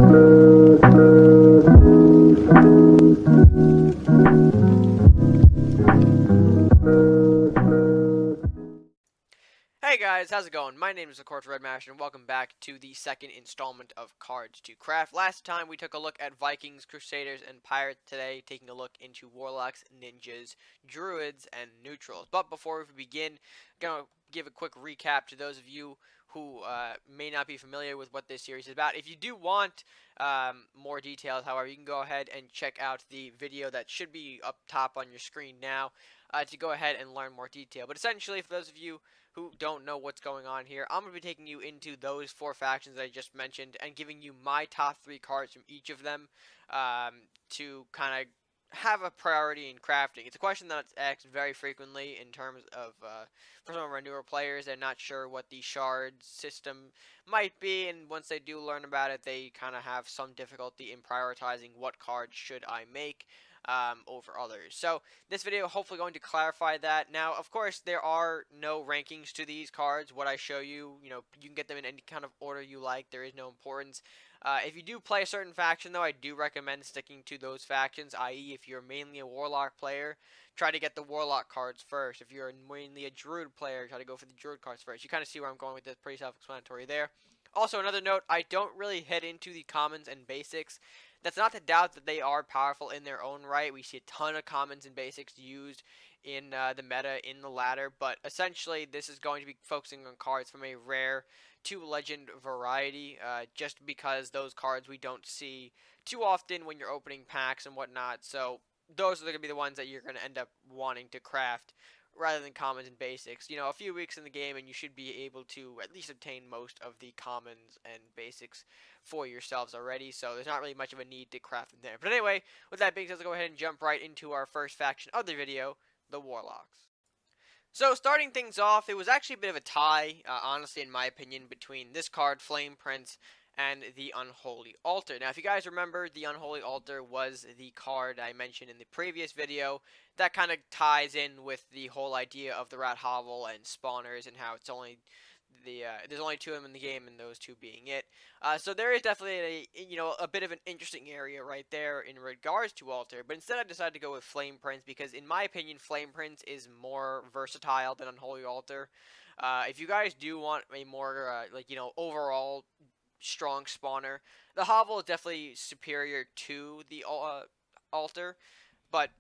Hey guys, how's it going? My name is of course RedMaster and welcome back to the second installment of Cards to Craft. Last time we took a look at Vikings, Crusaders, and Pirates. Today taking a look into Warlocks, Ninjas, Druids, and Neutrals. But before we begin, I'm going to give a quick recap to those of you who may not be familiar with what this series is about. If you do want more details, however, you can go ahead and check out the video that should be up top on your screen now to go ahead and learn more detail. But essentially, for those of you who don't know what's going on here, I'm going to be taking you into those four factions that I just mentioned and giving you my top 3 cards from each of them to kind of have a priority in crafting. It's a question that's asked very frequently in terms of, for some of our newer players, they're not sure what the shard system might be, and once they do learn about it, they kind of have some difficulty in prioritizing what cards should I make over others. So this video hopefully going to clarify that. Now, of course, there are no rankings to these cards. What I show you, you can get them in any kind of order you like. There is no importance. If you do play a certain faction, though, I do recommend sticking to those factions, i.e. if you're mainly a Warlock player, try to get the Warlock cards first. If you're mainly a Druid player, try to go for the Druid cards first. You kind of see where I'm going with this, pretty self-explanatory there. Also, another note, I don't really head into the commons and basics. That's not to doubt that they are powerful in their own right. We see a ton of commons and basics used in the meta, in the ladder, but essentially this is going to be focusing on cards from a rare to legend variety, just because those cards we don't see too often when you're opening packs and whatnot, so those are going to be the ones that you're going to end up wanting to craft rather than commons and basics. You know, a few weeks in the game and you should be able to at least obtain most of the commons and basics for yourselves already, so there's not really much of a need to craft them there. But anyway, with that being said, let's go ahead and jump right into our first faction of the video, the Warlocks. So, starting things off, it was actually a bit of a tie, honestly, in my opinion, between this card, Flame Prince, and the Unholy Altar. Now, if you guys remember, the Unholy Altar was the card I mentioned in the previous video that kind of ties in with the whole idea of the Rat Hovel and spawners and how it's only there's only 2 of them in the game, and those 2 being it. So there is definitely a bit of an interesting area right there in regards to Altar. But instead, I decided to go with Flame Prince because, in my opinion, Flame Prince is more versatile than Unholy Altar. If you guys do want a more overall strong spawner, the Hovel is definitely superior to the Altar. But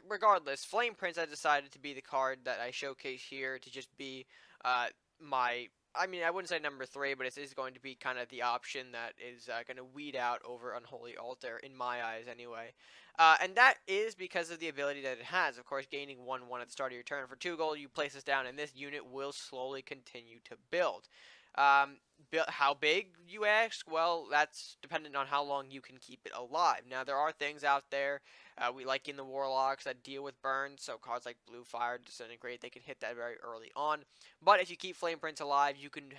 regardless, Flame Prince I decided to be the card that I showcase here to just be I wouldn't say number 3, but it is going to be kind of the option that is going to weed out over Unholy Altar, in my eyes anyway. And that is because of the ability that it has. Of course, gaining 1/1 at the start of your turn. For 2 gold, you place this down, and this unit will slowly continue to build. How big, you ask? Well, that's dependent on how long you can keep it alive. Now, there are things out there, we like in the Warlocks, that deal with burns, so cards like Blue Fire, Disintegrate, they can hit that very early on. But if you keep Flame Prince alive, you can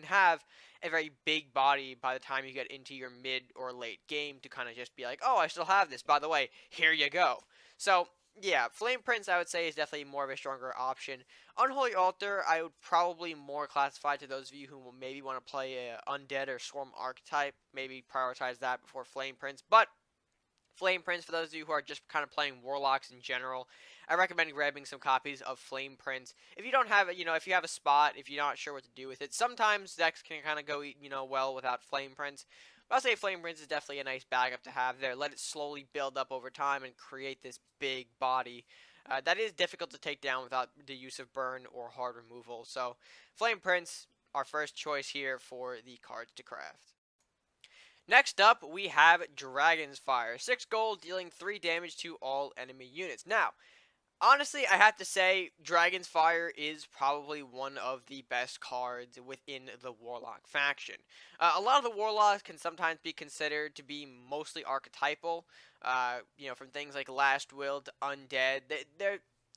have a very big body by the time you get into your mid or late game to kind of just be like, oh, I still have this, by the way, here you go. So, yeah, Flame Prince, I would say, is definitely more of a stronger option. Unholy Altar, I would probably more classify to those of you who will maybe want to play a Undead or Swarm archetype. Maybe prioritize that before Flame Prince. But Flame Prince, for those of you who are just kind of playing Warlocks in general, I recommend grabbing some copies of Flame Prince. If you don't have it, if you have a spot, if you're not sure what to do with it, sometimes decks can kind of go, well without Flame Prince. But I'll say Flame Prince is definitely a nice backup to have there. Let it slowly build up over time and create this big body. That is difficult to take down without the use of burn or hard removal. So, Flame Prince, our first choice here for the cards to craft. Next up, we have Dragon's Fire. 6 gold, dealing 3 damage to all enemy units. Now, honestly, I have to say, Dragon's Fire is probably one of the best cards within the Warlock faction. A lot of the Warlocks can sometimes be considered to be mostly archetypal. From things like Last Will to Undead.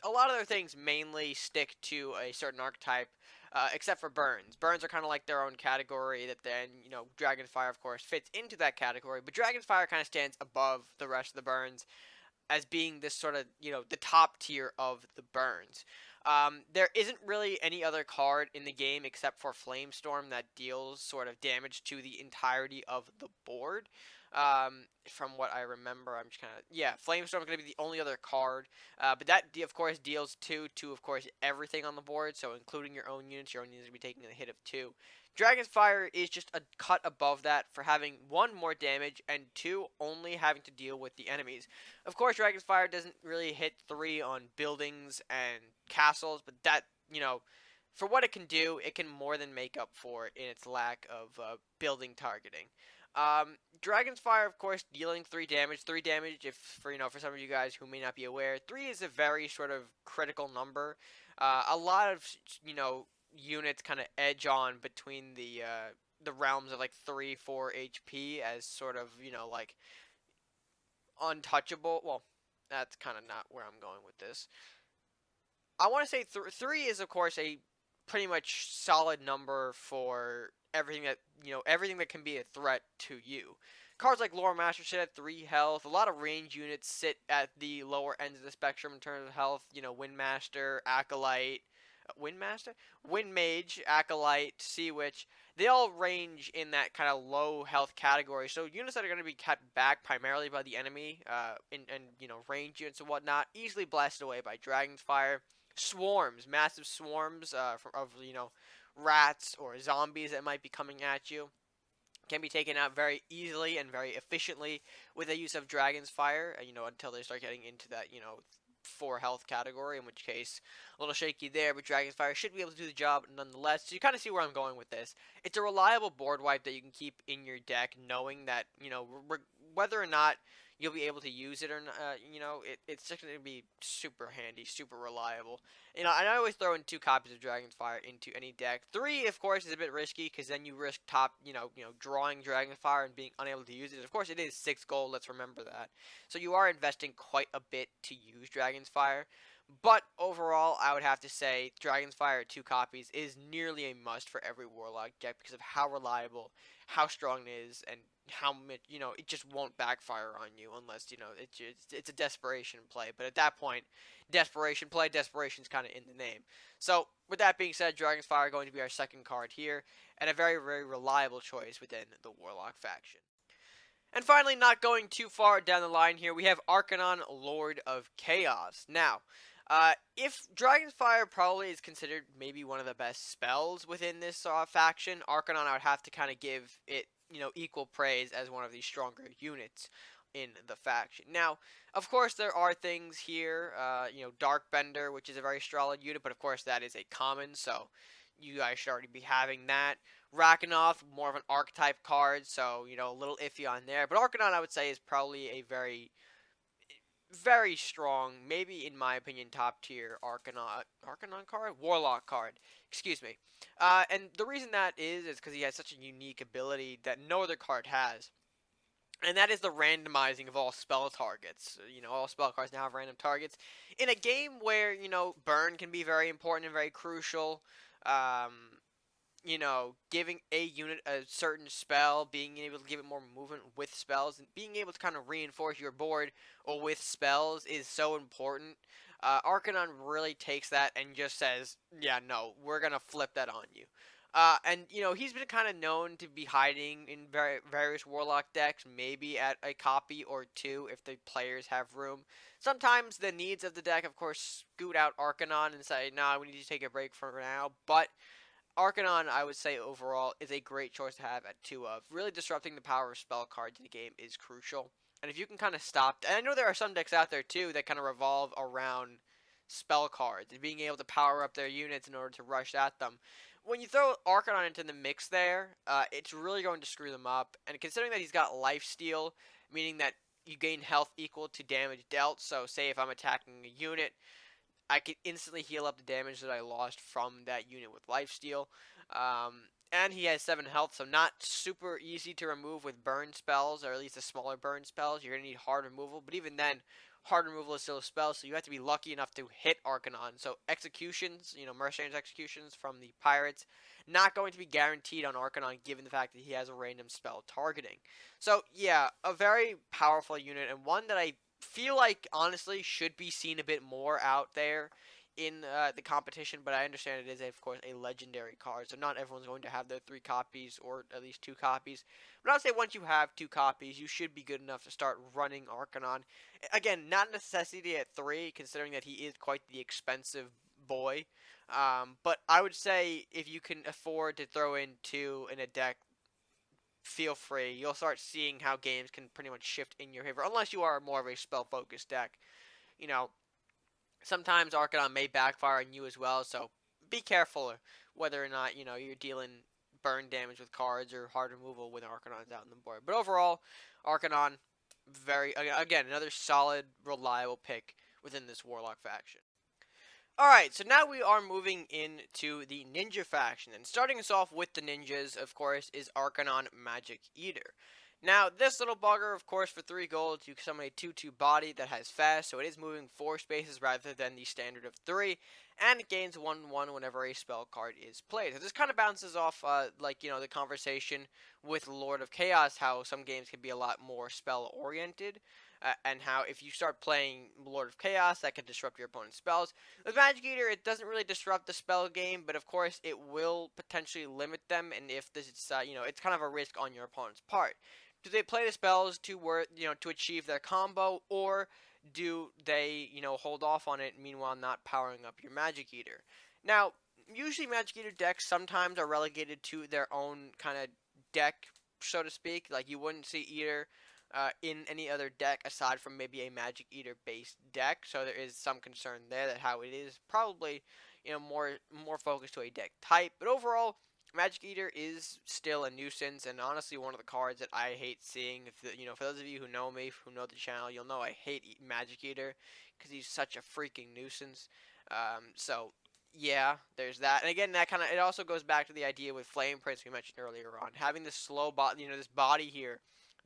A lot of their things mainly stick to a certain archetype, except for Burns. Burns are kind of like their own category that then, Dragon's Fire, of course, fits into that category. But Dragon's Fire kind of stands above the rest of the Burns as being this sort of, the top tier of the burns. There isn't really any other card in the game except for Flamestorm that deals sort of damage to the entirety of the board. From what I remember, I'm just kind of, yeah, Flamestorm is going to be the only other card. But that, of course, deals 2 to, of course, everything on the board. So including your own units will be taking a hit of 2. Dragon's Fire is just a cut above that for having 1 more damage and 2 only having to deal with the enemies. Of course, Dragon's Fire doesn't really hit 3 on buildings and castles, but that, for what it can do, it can more than make up for in its lack of building targeting. Dragon's Fire, of course, dealing 3 damage. 3 damage, if for some of you guys who may not be aware, 3 is a very sort of critical number. A lot of units kind of edge on between the realms of like 3-4 HP as sort of like untouchable. Well, that's kind of not where I'm going with this. I want to say 3 is, of course, a pretty much solid number for everything that can be a threat to you. Cards like RedMaster sit at 3 health. A lot of range units sit at the lower ends of the spectrum in terms of health. Windmaster, Acolyte, Wind Mage, Acolyte, Sea Witch. They all range in that kind of low health category. So units that are going to be kept back primarily by the enemy, and range units and whatnot, easily blasted away by Dragon's Fire. Swarms, massive swarms of rats or zombies that might be coming at you can be taken out very easily and very efficiently with the use of Dragon's Fire, until they start getting into that, 4 health category, in which case a little shaky there, but Dragon's Fire should be able to do the job nonetheless. So you kind of see where I'm going with this. It's a reliable board wipe that you can keep in your deck, knowing that, whether or not you'll be able to use it or not, it's just going to be super handy, super reliable. And I always throw in 2 copies of Dragon's Fire into any deck. 3, of course, is a bit risky because then you risk drawing Dragon's Fire and being unable to use it. Of course, it is 6 gold. Let's remember that. So you are investing quite a bit to use Dragon's Fire. But overall, I would have to say Dragon's Fire 2 copies is nearly a must for every Warlock deck because of how reliable, how strong it is, and how much, it just won't backfire on you unless, it's a desperation play. But at that point, desperation's kind of in the name. So, with that being said, Dragon's Fire going to be our second card here, and a very, very reliable choice within the Warlock faction. And finally, not going too far down the line here, we have Arcanon, Lord of Chaos. Now, if Dragon's Fire probably is considered maybe one of the best spells within this faction, Arcanon I would have to kind of give it, equal praise as one of the stronger units in the faction. Now, of course, there are things here, Darkbender, which is a very solid unit, but of course that is a common, so you guys should already be having that. Rakanoth, more of an archetype card, so, a little iffy on there. But Arcanon, I would say, is probably a very, very strong, maybe in my opinion, top tier Arcanon card? Warlock card. Excuse me. And the reason that is because he has such a unique ability that no other card has. And that is the randomizing of all spell targets. All spell cards now have random targets. In a game where, burn can be very important and very crucial, giving a unit a certain spell, being able to give it more movement with spells, and being able to kind of reinforce your board or with spells is so important. Arcanon really takes that and just says, yeah, no, we're going to flip that on you. And, he's been kind of known to be hiding in various Warlock decks, maybe at a copy or 2 if the players have room. Sometimes the needs of the deck, of course, scoot out Arcanon and say, nah, we need to take a break for now, but Arcanon, I would say overall, is a great choice to have at 2 of. Really disrupting the power of spell cards in the game is crucial. And if you can kind of stop, and I know there are some decks out there too that kind of revolve around spell cards and being able to power up their units in order to rush at them. When you throw Arcanon into the mix there, it's really going to screw them up. And considering that he's got lifesteal, meaning that you gain health equal to damage dealt, so say if I'm attacking a unit, I can instantly heal up the damage that I lost from that unit with lifesteal. And he has 7 health, so not super easy to remove with burn spells, or at least the smaller burn spells. You're going to need hard removal, but even then, hard removal is still a spell, so you have to be lucky enough to hit Arcanon. So executions, Mercenaries executions from the pirates, not going to be guaranteed on Arcanon given the fact that he has a random spell targeting. So yeah, a very powerful unit, and one that I feel like honestly should be seen a bit more out there in the competition, but I understand it is, of course, a legendary card, so not everyone's going to have their 3 copies or at least 2 copies. But I'll say once you have 2 copies, you should be good enough to start running Arcanon. Again, not a necessity at 3, considering that he is quite the expensive boy. But I would say if you can afford to throw in 2 in a deck, feel free. You'll start seeing how games can pretty much shift in your favor, unless you are more of a spell-focused deck. You know, sometimes Arcanon may backfire on you as well, so be careful whether or not, you're dealing burn damage with cards or hard removal when Arcanon's out on the board. But overall, Arcanon, again, another solid, reliable pick within this Warlock faction. Alright, so now we are moving into the Ninja faction, and starting us off with the Ninjas, of course, is Arcanon Magic Eater. Now, this little bugger, of course, for 3 gold, you summon a 2/2 body that has fast, so it is moving 4 spaces rather than the standard of 3, and it gains 1/1 whenever a spell card is played. So this kind of bounces off, the conversation with Lord of Chaos, how some games can be a lot more spell-oriented, and how if you start playing Lord of Chaos, that can disrupt your opponent's spells. With Magic Eater, it doesn't really disrupt the spell game, but of course, it will potentially limit them, and if this is, it's kind of a risk on your opponent's part. Do they play the spells to to achieve their combo, or do they, hold off on it, meanwhile not powering up your Magic Eater? Now, usually Magic Eater decks sometimes are relegated to their own kind of deck, so to speak. Like, you wouldn't see Eater in any other deck aside from maybe a Magic Eater based deck, so there is some concern there that how it is probably, more focused to a deck type. But overall, Magic Eater is still a nuisance, and honestly one of the cards that I hate seeing. For those of you who know me, who know the channel, you'll know I hate Magic Eater because he's such a freaking nuisance. So yeah, there's that. And again, it also goes back to the idea with Flame Prince we mentioned earlier on, having this slow body, this body here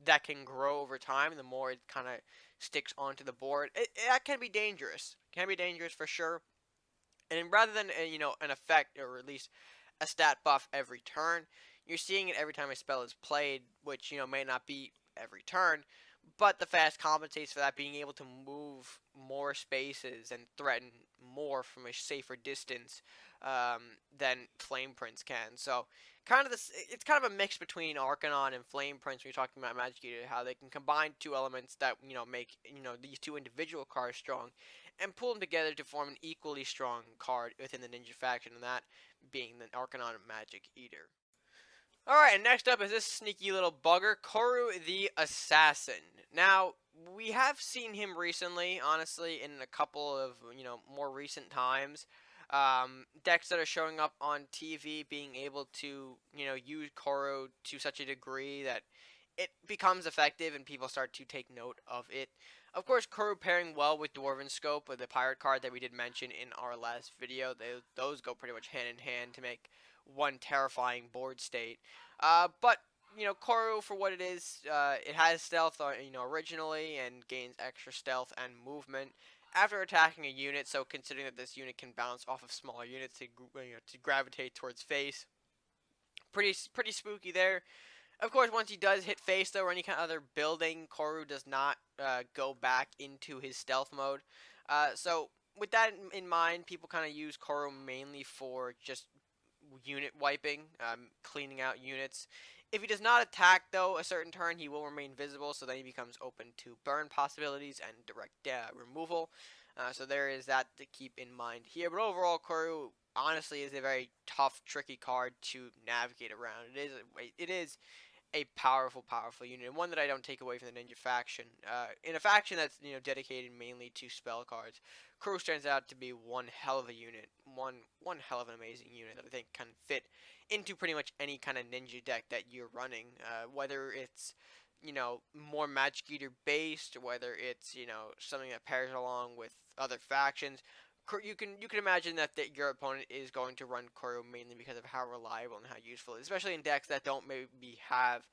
that can grow over time. The more it kind of sticks onto the board, that can be dangerous. Can be dangerous for sure. And rather than an effect, or at least a stat buff every turn, you're seeing it every time a spell is played, which may not be every turn, but the fast compensates for that, being able to move more spaces and threaten more from a safer distance than Flame Prince can. So it's kind of a mix between Arcanon and Flame Prince when you're talking about Magic Eater, how they can combine 2 elements that make these 2 individual cards strong, and pull them together to form an equally strong card within the Ninja faction, and that being the Arcanon Magic Eater. Alright, and next up is this sneaky little bugger, Koro the Assassin. Now, we have seen him recently, honestly, in a couple of, more recent times. Decks that are showing up on TV being able to, use Koro to such a degree that it becomes effective and people start to take note of it. Of course, Koro pairing well with Dwarven Scope, with the pirate card that we did mention in our last video. Those go pretty much hand in hand to make one terrifying board state. But Koro, for what it is, it has stealth, originally, and gains extra stealth and movement after attacking a unit. So considering that this unit can bounce off of smaller units to gravitate towards face, pretty spooky there. Of course, once he does hit face, though, or any kind of other building, Koro does not go back into his stealth mode. So with that in mind, people kind of use Koro mainly for just unit wiping, cleaning out units. If he does not attack, though, a certain turn, he will remain visible, so then he becomes open to burn possibilities and direct removal. So there is that to keep in mind here. But overall, Koro honestly is a very tough, tricky card to navigate around. It is a powerful unit, and one that I don't take away from the Ninja faction. In a faction that's dedicated mainly to spell cards, Koro stands out to be one hell of a unit, one hell of an amazing unit that I think can fit into pretty much any kind of Ninja deck that you're running, whether it's more Magic Eater based, or whether it's something that pairs along with other factions. You can imagine that your opponent is going to run Koro mainly because of how reliable and how useful it is, especially in decks that don't maybe have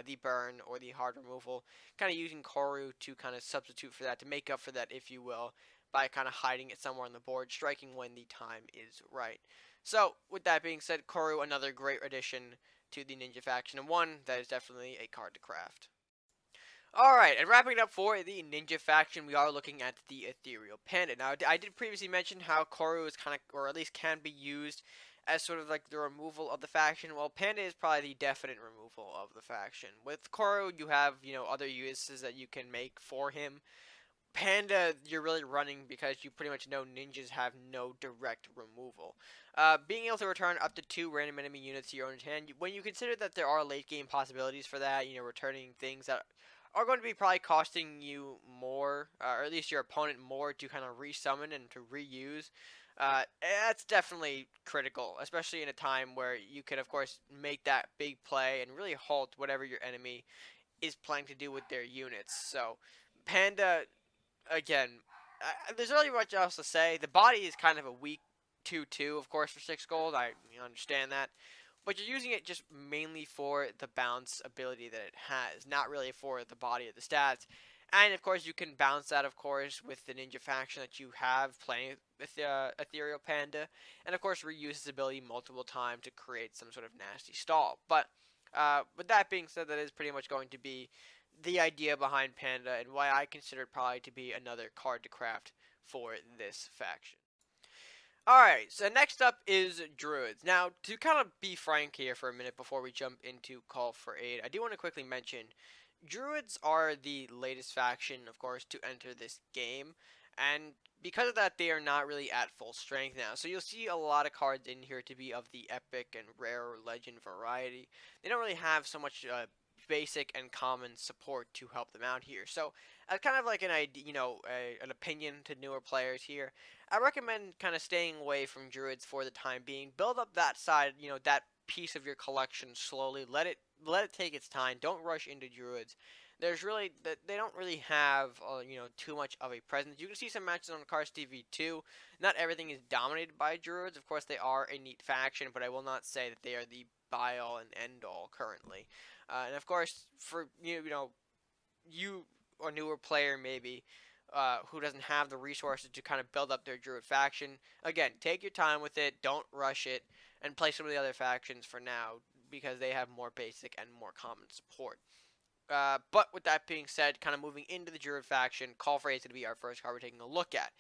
the burn or the hard removal. Kind of using Koro to kind of substitute for that, to make up for that, if you will, by kind of hiding it somewhere on the board, striking when the time is right. So, with that being said, Koro, another great addition to the Ninja faction, and one that is definitely a card to craft. Alright, and wrapping it up for the ninja faction, we are looking at the Ethereal Panda. Now, I did previously mention how Koro is kind of, or at least can be used as sort of like the removal of the faction. Well, Panda is probably the definite removal of the faction. With Koro, you have, other uses that you can make for him. Panda, you're really running because you pretty much know ninjas have no direct removal. Being able to return up to 2 random enemy units to your own hand, when you consider that there are late game possibilities for that, returning things that are going to be probably costing you more, or at least your opponent more to kind of resummon and to reuse, that's definitely critical, especially in a time where you could, of course, make that big play and really halt whatever your enemy is planning to do with their units. So, Panda again, there's really much else to say. The body is kind of a weak 2-2, of course, for 6 gold. I understand that. But you're using it just mainly for the bounce ability that it has, not really for the body of the stats. And, of course, you can bounce that, of course, with the ninja faction that you have playing with Ethereal Panda. And, of course, reuse his ability multiple times to create some sort of nasty stall. But with that being said, that is pretty much going to be the idea behind Panda and why I consider it probably to be another card to craft for this faction. Alright, so next up is Druids. Now, to kind of be frank here for a minute before we jump into Call for Aid, I do want to quickly mention Druids are the latest faction, of course, to enter this game, and because of that, they are not really at full strength now. So you'll see a lot of cards in here to be of the epic and rare or legend variety. They don't really have so much basic and common support to help them out here. So, as kind of like an idea, an opinion to newer players here, I recommend kind of staying away from Druids for the time being. Build up that side, that piece of your collection slowly. Let it take its time. Don't rush into Druids. They don't really have too much of a presence. You can see some matches on Cars TV too. Not everything is dominated by Druids. Of course, they are a neat faction, but I will not say that they are the buy all and end all currently. And of course, for you or newer player maybe who doesn't have the resources to kind of build up their Druid faction, again, take your time with it. Don't rush it, and play some of the other factions for now because they have more basic and more common support. But with that being said, kind of moving into the Druid faction, Call for Aid is going to be our first card we're taking a look at.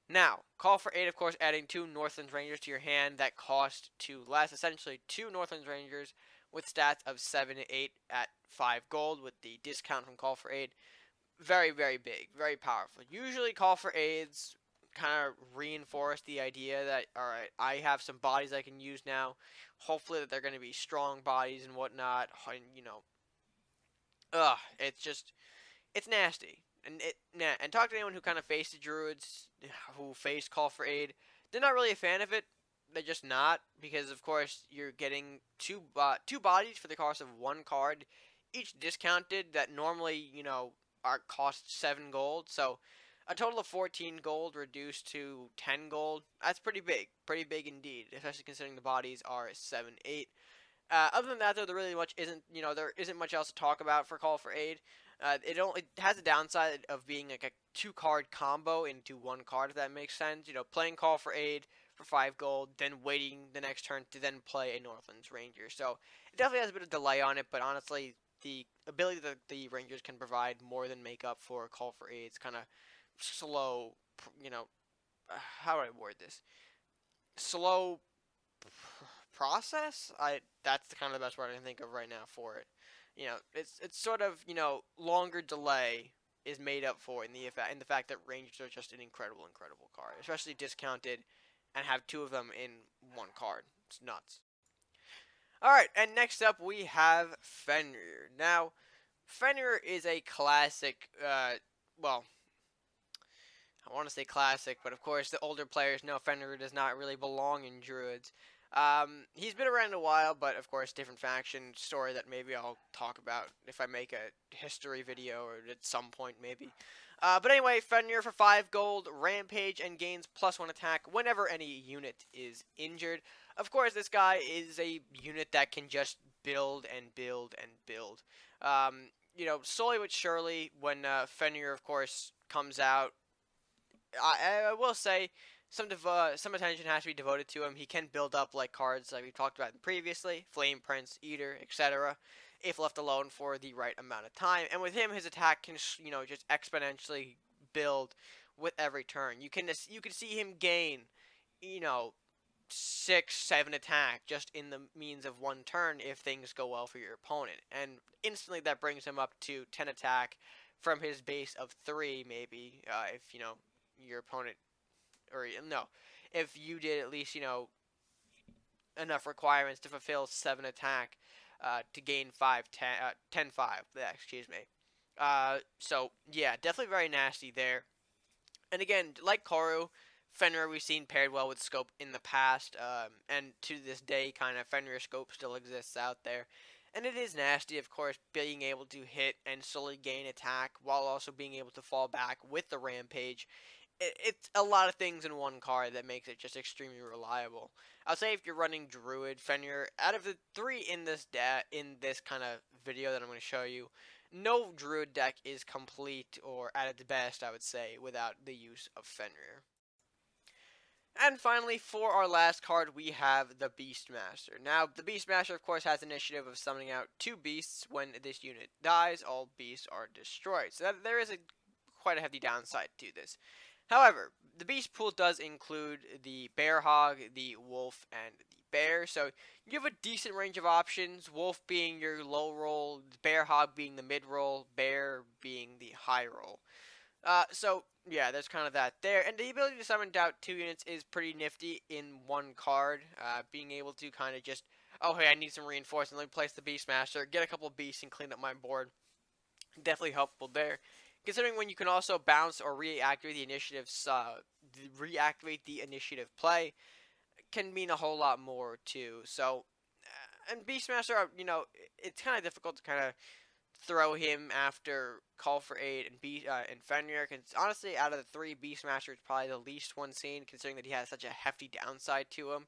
Now, Call for Aid, of course, adding 2 Northlands Rangers to your hand that cost 2 less. Essentially, 2 Northlands Rangers with stats of 7 to 8 at 5 gold with the discount from Call for Aid. Very, very big, very powerful. Usually, Call for Aids kind of reinforce the idea that, alright, I have some bodies I can use now. Hopefully that they're going to be strong bodies and whatnot. And, it's nasty. And talk to anyone who kind of faced the Druids, who faced Call for Aid. They're not really a fan of it. They're just not, because of course you're getting two bodies for the cost of 1 card, each discounted that normally are cost 7 gold. So a total of 14 gold reduced to 10 gold. That's pretty big indeed, especially considering the bodies are 7, 8. Other than that, though, there really much isn't. There isn't much else to talk about for Call for Aid. It has a downside of being like a 2-card combo into 1 card, if that makes sense. Playing Call for Aid for 5 gold, then waiting the next turn to then play a Northlands Ranger. So it definitely has a bit of delay on it, but honestly, the ability that the Rangers can provide more than make up for Call for Aid's kind of slow, how do I word this? Slow process? That's the kind of the best word I can think of right now for it. It's sort of, longer delay is made up for in the fact that Rangers are just an incredible card, especially discounted and have 2 of them in 1 card. It's nuts. Alright, and next up we have Fenrir. Now, Fenrir is a classic, well, I want to say classic, but of course the older players know Fenrir does not really belong in Druids. He's been around a while, but of course different faction story that maybe I'll talk about if I make a history video or at some point maybe. But anyway, Fenrir for 5 gold, Rampage, and gains +1 attack whenever any unit is injured. Of course, this guy is a unit that can just build and build and build. Slowly but surely, when Fenrir, of course, comes out, I will say some attention has to be devoted to him. He can build up like cards like we talked about previously, Flame Prince, Eater, etc. if left alone for the right amount of time. And with him, his attack can, just exponentially build with every turn. You can see him gain, 6, 7 attack just in the means of one turn if things go well for your opponent, and instantly that brings him up to 10 attack from his base of 3, maybe, if your opponent, or no, if you did at least enough requirements to fulfill 7 attack to gain 5, 10, 10 5, excuse me. So yeah, definitely very nasty there. And again, like Koro, Fenrir we've seen paired well with Scope in the past, and to this day, kind of Fenrir Scope still exists out there. And it is nasty, of course, being able to hit and slowly gain attack while also being able to fall back with the Rampage. It's a lot of things in one card that makes it just extremely reliable. I'll say if you're running Druid, Fenrir, out of the 3 in this kind of video that I'm going to show you, no Druid deck is complete or at its best, I would say, without the use of Fenrir. And finally, for our last card, we have the Beastmaster. Now, the Beastmaster, of course, has initiative of summoning out 2 beasts. When this unit dies, all beasts are destroyed. So there is quite a hefty downside to this. However, the beast pool does include the Bear Hog, the Wolf, and the Bear. So you have a decent range of options. Wolf being your low roll, Bear Hog being the mid roll, Bear being the high roll. So yeah, there's kind of that there, and the ability to summon out 2 units is pretty nifty in one card. Being able to kind of just, oh hey, I need some reinforcement, let me place the Beastmaster, get a couple of beasts and clean up my board. Definitely helpful there. Considering when you can also bounce or reactivate the initiative play, can mean a whole lot more too. So, and Beastmaster, it's kind of difficult to kind of throw him after Call for Aid and Fenrir, because honestly, out of the 3, Beastmaster is probably the least one seen, considering that he has such a hefty downside to him.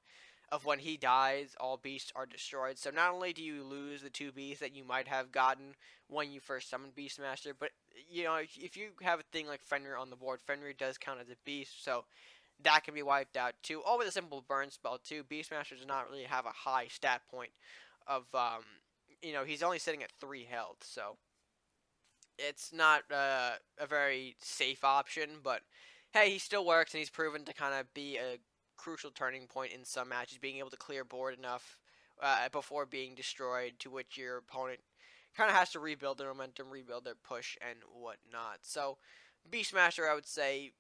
Of when he dies, all beasts are destroyed. So not only do you lose the 2 beasts that you might have gotten when you first summoned Beastmaster, but if you have a thing like Fenrir on the board, Fenrir does count as a beast, so that can be wiped out too. All with a simple burn spell too. Beastmaster does not really have a high stat point of he's only sitting at 3 health, so it's not a very safe option, but hey, he still works, and he's proven to kind of be a crucial turning point in some matches, being able to clear board enough before being destroyed, to which your opponent kind of has to rebuild their momentum, rebuild their push, and whatnot. So, Beastmaster, I would say,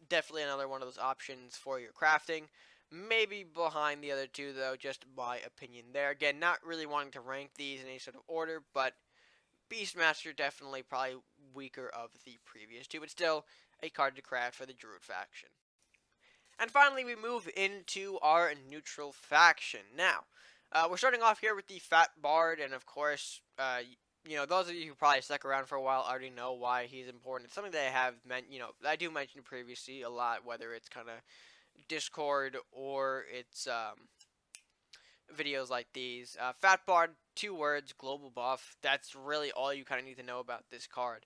definitely another one of those options for your crafting. Maybe behind the other 2, though, just my opinion there. Again, not really wanting to rank these in any sort of order, but Beastmaster definitely probably weaker of the previous 2, but still a card to craft for the Druid faction. And finally, we move into our neutral faction. Now, we're starting off here with the Fat Bard, and of course, those of you who probably stuck around for a while already know why he's important. It's something that I have I do mention previously a lot, whether it's kind of Discord or it's videos like these. Fat Bard, 2 words, global buff. That's really all you kind of need to know about this card.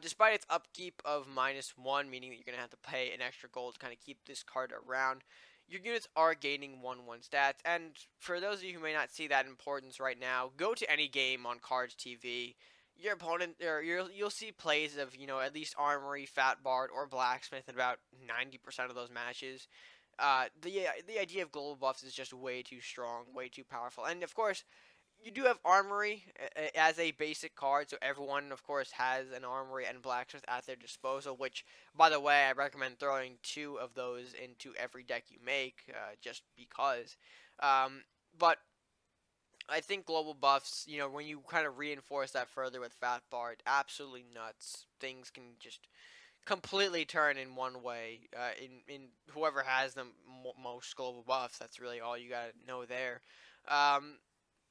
Despite its upkeep of -1, meaning that you're going to have to pay an extra gold to kind of keep this card around, your units are gaining 1/1 stats. And for those of you who may not see that importance right now, go to any game on Cards TV. Your opponent, or you'll see plays of, at least Armory, Fat Bard, or Blacksmith in about 90% of those matches. The idea of global buffs is just way too strong, way too powerful. And of course, you do have Armory as a basic card, so everyone, of course, has an Armory and Blacksmith at their disposal, which, by the way, I recommend throwing 2 of those into every deck you make, just because. But I think global buffs, when you kind of reinforce that further with Fat Bard, absolutely nuts. Things can just completely turn in one way. In whoever has the most global buffs, that's really all you gotta know there.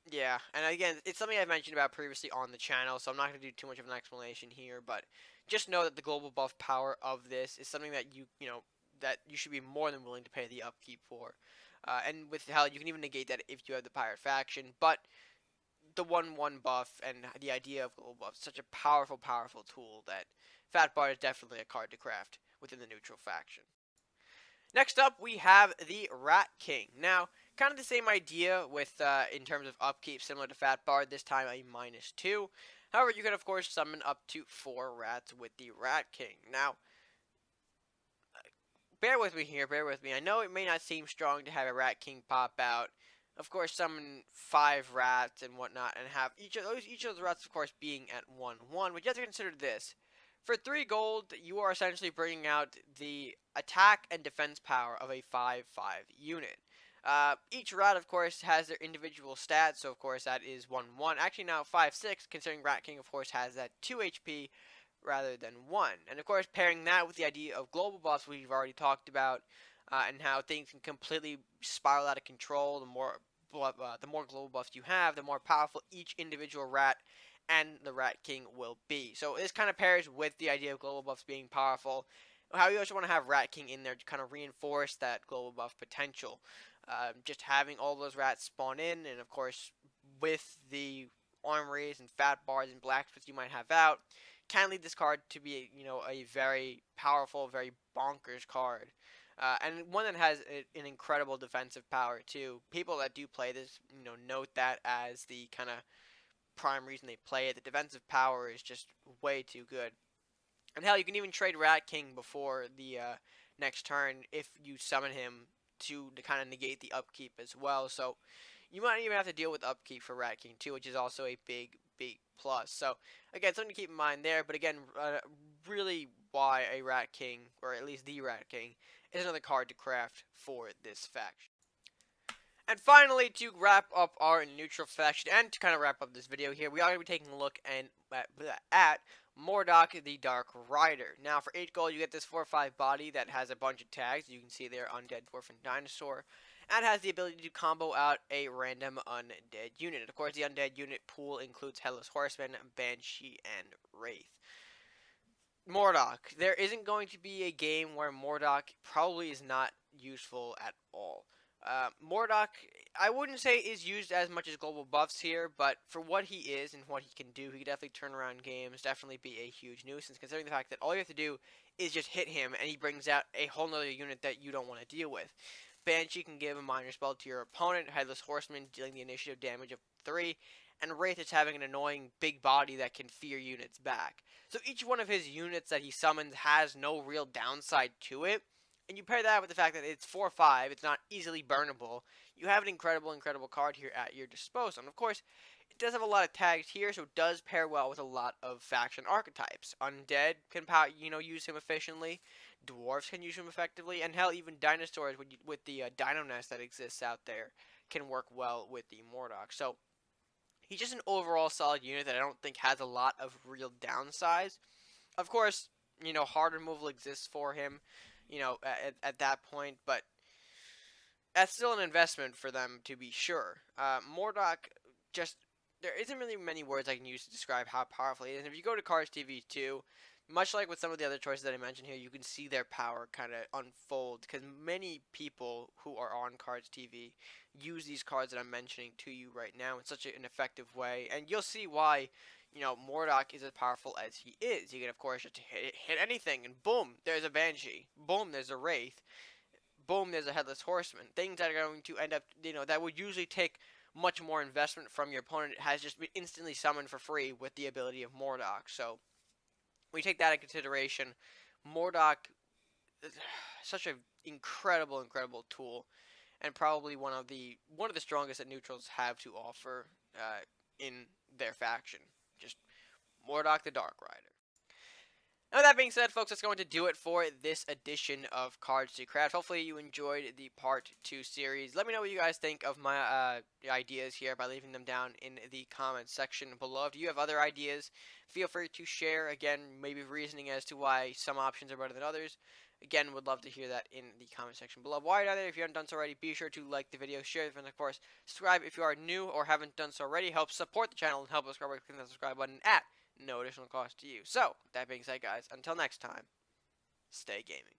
Yeah, and again, it's something I've mentioned about previously on the channel, so I'm not going to do too much of an explanation here, but just know that the global buff power of this is something that that you should be more than willing to pay the upkeep for. And with hell, you can even negate that if you have the pirate faction, but the 1/1 buff and the idea of global buff is such a powerful, powerful tool that Fat Bard is definitely a card to craft within the neutral faction. Next up, we have the Rat King. Now, Kind of the same idea with in terms of upkeep, similar to Fat Bard, this time a -2. However, you can of course summon up to 4 rats with the Rat King. Now, bear with me here, bear with me. I know it may not seem strong to have a Rat King pop out. Of course, summon 5 rats and whatnot, and have each of those rats, of course, being at 1/1. But you have to consider this: for 3 gold, you are essentially bringing out the attack and defense power of a 5/5 unit. Each rat, of course, has their individual stats, so of course that is 1/1. Actually, now 5/6, considering Rat King, of course, has that 2 HP rather than 1. And of course, pairing that with the idea of global buffs, we've already talked about, and how things can completely spiral out of control. The more global buffs you have, the more powerful each individual rat and the Rat King will be. So this kind of pairs with the idea of global buffs being powerful. How you also want to have Rat King in there to kind of reinforce that global buff potential. Just having all those rats spawn in, and of course, with the armories and Fat Bards and blacksmiths you might have out, can lead this card to be, a very powerful, very bonkers card. And one that has an incredible defensive power too. People that do play this, note that as the kind of prime reason they play it. The defensive power is just way too good. And hell, you can even trade Rat King before the next turn if you summon him to kind of negate the upkeep as well. So you might even have to deal with upkeep for Rat King too, which is also a big plus. So again, something to keep in mind there. But again, really why a Rat King, or at least the Rat King, is another card to craft for this faction. And finally, to wrap up our neutral faction, and to kind of wrap up this video here, we are going to be taking a look at Mourdock, the Dark Rider. Now, for 8 gold, you get this 4/5 body that has a bunch of tags. You can see there, Undead, Dwarf, and Dinosaur. And has the ability to combo out a random undead unit. And of course, the undead unit pool includes Headless Horseman, Banshee, and Wraith. Mourdock. There isn't going to be a game where Mourdock probably is not useful at all. Mourdock, I wouldn't say is used as much as global buffs here, but for what he is and what he can do, he can definitely turn around games, definitely be a huge nuisance, considering the fact that all you have to do is just hit him, and he brings out a whole nother unit that you don't want to deal with. Banshee can give a minor spell to your opponent, Headless Horseman dealing the initiative damage of 3, and Wraith is having an annoying big body that can fear units back. So each one of his units that he summons has no real downside to it. And you pair that with the fact that it's 4/5, it's not easily burnable, you have an incredible card here at your disposal. And of course, it does have a lot of tags here, so it does pair well with a lot of faction archetypes. Undead can use him efficiently, dwarves can use him effectively, and hell, even dinosaurs with the dino nest that exists out there can work well with the Mourdock. So he's just an overall solid unit that I don't think has a lot of real downsides. Of course, hard removal exists for him, at that point, but that's still an investment for them, to be sure. Mourdock, there isn't really many words I can use to describe how powerful he is. And if you go to Cards TV too, much like with some of the other choices that I mentioned here, you can see their power kind of unfold, because many people who are on Cards TV use these cards that I'm mentioning to you right now in such an effective way, and you'll see why Mourdock is as powerful as he is. You can, of course, just hit anything, and boom, there's a Banshee. Boom, there's a Wraith. Boom, there's a Headless Horseman. Things that are going to end up, that would usually take much more investment from your opponent has just been instantly summoned for free with the ability of Mourdock. So, when you take that into consideration, Mourdock is such an incredible tool, and probably one of the strongest that neutrals have to offer in their faction. Just Mourdock the Dark Rider. Now, with that being said, folks, that's going to do it for this edition of Cards to Craft. Hopefully you enjoyed the Part 2 series. Let me know what you guys think of my ideas here by leaving them down in the comments section below. If you have other ideas, feel free to share. Again, maybe reasoning as to why some options are better than others. Again, would love to hear that in the comment section below. While you're down there, if you haven't done so already, be sure to like the video, share it, and of course, subscribe if you are new or haven't done so already. Help support the channel and help us grow by clicking that subscribe button at no additional cost to you. So, with that being said, guys, until next time, stay gaming.